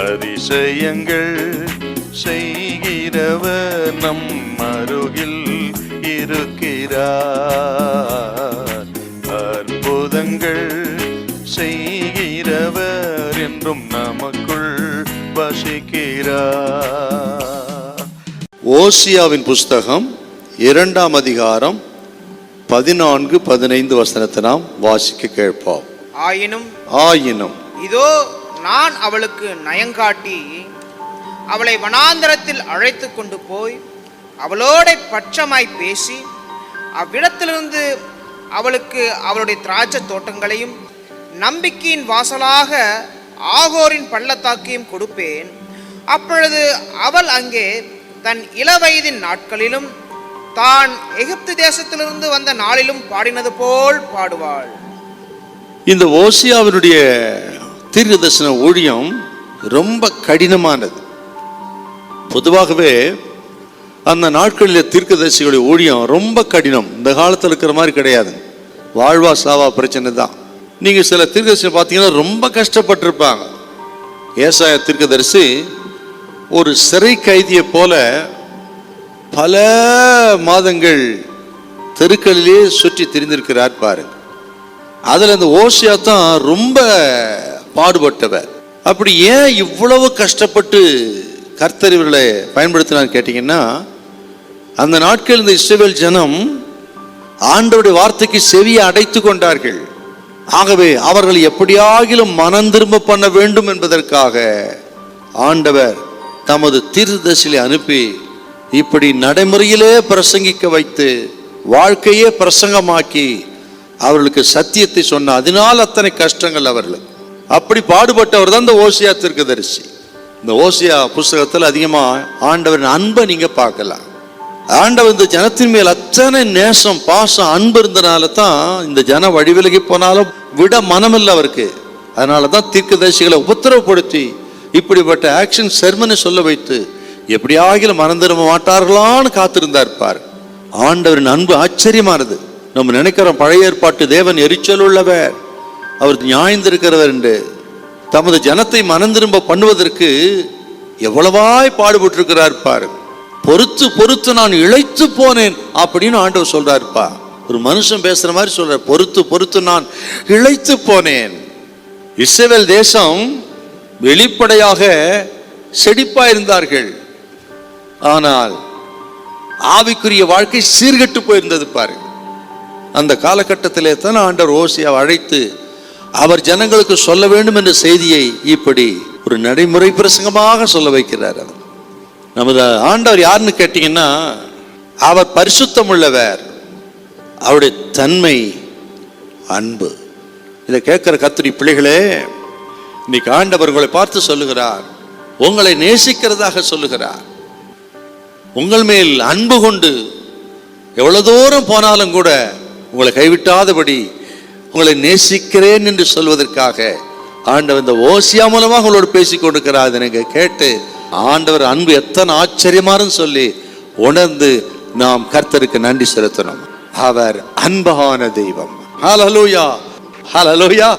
அதிசயங்கள் செய்கிறவர் நம் அருகில் இருக்கிறார். அற்புதங்கள் செய்கிறவர் என்றும் நமக்குள் வசிக்கிறார். ஓசியாவின் புஸ்தகம் 2ஆம் அதிகாரம் 14-15 வசனத்தை நாம் வாசிக்க கேட்போம். ஆயினும் இதோ நான் அவளுக்கு நயங்காட்டி அவளை வனாந்தரத்தில் அழைத்து கொண்டு போய் அவளோட பட்சமாய் பேசி அவ்விடத்திலிருந்து அவளுக்கு அவளுடைய திராட்சை தோட்டங்களையும் நம்பிக்கையின் வாசலாக ஆகோரின் பள்ளத்தாக்கையும் கொடுப்பேன். அப்பொழுது அவள் அங்கே தன் இளவயதின் நாட்களிலும் தான் எகிப்து தேசத்திலிருந்து வந்த நாளிலும் பாடினது போல் பாடுவாள். இந்த ஓசியாவினுடைய தீர்க்கதரிசன ஊழியம் ரொம்ப கடினமானது. பொதுவாகவே அந்த நாட்களில் தீர்க்கதரிசிகளுடைய ஊழியம் ரொம்ப கடினம். இந்த காலத்தில் இருக்கிற மாதிரி கிடையாது. வாழ்வா சாவா பிரச்சனை தான். நீங்கள் சில தீர்க்கதரிசி பார்த்தீங்கன்னா ரொம்ப கஷ்டப்பட்டிருப்பாங்க. ஏசாயா தீர்க்கதரிசி ஒரு சிறை கைதியை போல பல மாதங்கள் தெருக்களிலே சுற்றி திரிந்திருக்கிறார் பாருங்க. அதில் அந்த ஓசியா தான் ரொம்ப பாடுபட்டவர். அப்படி ஏன் இவ்வளவு கஷ்டப்பட்டு கர்த்தர் இவர்களை பயன்படுத்தினான்னு கேட்டீங்கன்னா, அந்த நாட்கள் இந்த இஸ்ரவேல் ஜனம் ஆண்டவருடைய வார்த்தைக்கு செவியை அடைத்து கொண்டார்கள். ஆகவே அவர்கள் எப்படியாகிலும் மனம் திரும்ப பண்ண வேண்டும் என்பதற்காக ஆண்டவர் தமது தீர்க்கதரிசியை அனுப்பி இப்படி நடைமுறையிலே பிரசங்கிக்க வைத்து வாழ்க்கையே பிரசங்கமாக்கி அவர்களுக்கு சத்தியத்தை சொன்ன. அதனால் அத்தனை கஷ்டங்கள் அவர்களுக்கு. அப்படி பாடுபட்டவர் தான் இந்த ஓசியா தீர்க்கதரிசி. இந்த ஓசியா புஸ்தகத்தில் அதிகமாக ஆண்டவரின் அன்பை நீங்க பார்க்கலாம். ஆண்டவர் இந்த ஜனத்தின் மேல் அத்தனை நேசம், பாசம், அன்பு இருந்தனால தான் இந்த ஜன வழிவிலகி போனாலும் விட மனமில்லை அவருக்கு. அதனால தான் தீர்க்கதரிசிகளை உபத்திரவப்படுத்தி இப்படிப்பட்ட ஆக்ஷன் செர்மனை சொல்ல வைத்து எப்படியாகிலும் மனம் திரும்ப மாட்டார்களான்னு காத்திருந்தார் பார். ஆண்டவரின் அன்பு ஆச்சரியமானது. நம்ம நினைக்கிறோம் பழைய ஏற்பாட்டு தேவன் எரிச்சல் உள்ளவர், அவர் நியாயந்திருக்கிறவர் என்று. தமது ஜனத்தை மனம் திரும்ப பண்ணுவதற்கு எவ்வளவாய் பாடுபட்டிருக்கிறார் பாரு. பொறுத்து பொறுத்து நான் இளைத்து போனேன் அப்படின்னு ஆண்டவர் சொல்றாருப்பா. ஒரு மனுஷன் பேசுற மாதிரி சொல்றார். பொறுத்து பொறுத்து நான் இளைத்து போனேன். இஸ்ரவேல் தேசம் வெளிப்படையாக செழிப்பா இருந்தார்கள். ஆனால் ஆவிக்குரிய வாழ்க்கை சீர்கெட்டு போயிருந்தது பாரு. அந்த காலகட்டத்திலே தான் ஆண்டவர் ஓசியாவை அழைத்து அவர் ஜனங்களுக்கு சொல்ல வேண்டும் என்ற செய்தியை இப்படி ஒரு நடைமுறை பிரசங்கமாக சொல்ல வைக்கிறார். அவர் நமது ஆண்டவர் யாருன்னு கேட்டீங்கன்னா, அவர் பரிசுத்தம் உள்ளவர், அவருடைய தன்மை அன்பு. இதை கேட்கிற கர்த்தருடைய பிள்ளைகளே, இன்னைக்கு ஆண்டவர் உங்களை பார்த்து சொல்லுகிறார், உங்களை நேசிக்கிறதாக சொல்லுகிறார். உங்கள் மேல் அன்பு கொண்டு எவ்வளவு தூரம் போனாலும் கூட உங்களை கைவிட்டாதபடி உங்களை நேசிக்கிறேன் என்று சொல்வதற்காக ஆண்டவர் இந்த ஓசியா மூலமாக உங்களோடு பேசிக் கொண்டிருக்கிறார். எனக்கு கேட்டு ஆண்டவர் அன்பு எத்தனை ஆச்சரியமானு சொல்லி உணர்ந்து நாம் கர்த்தருக்கு நன்றி செலுத்தணும். அவர் அன்பான தெய்வம். ஹல்லேலூயா, ஹல்லேலூயா.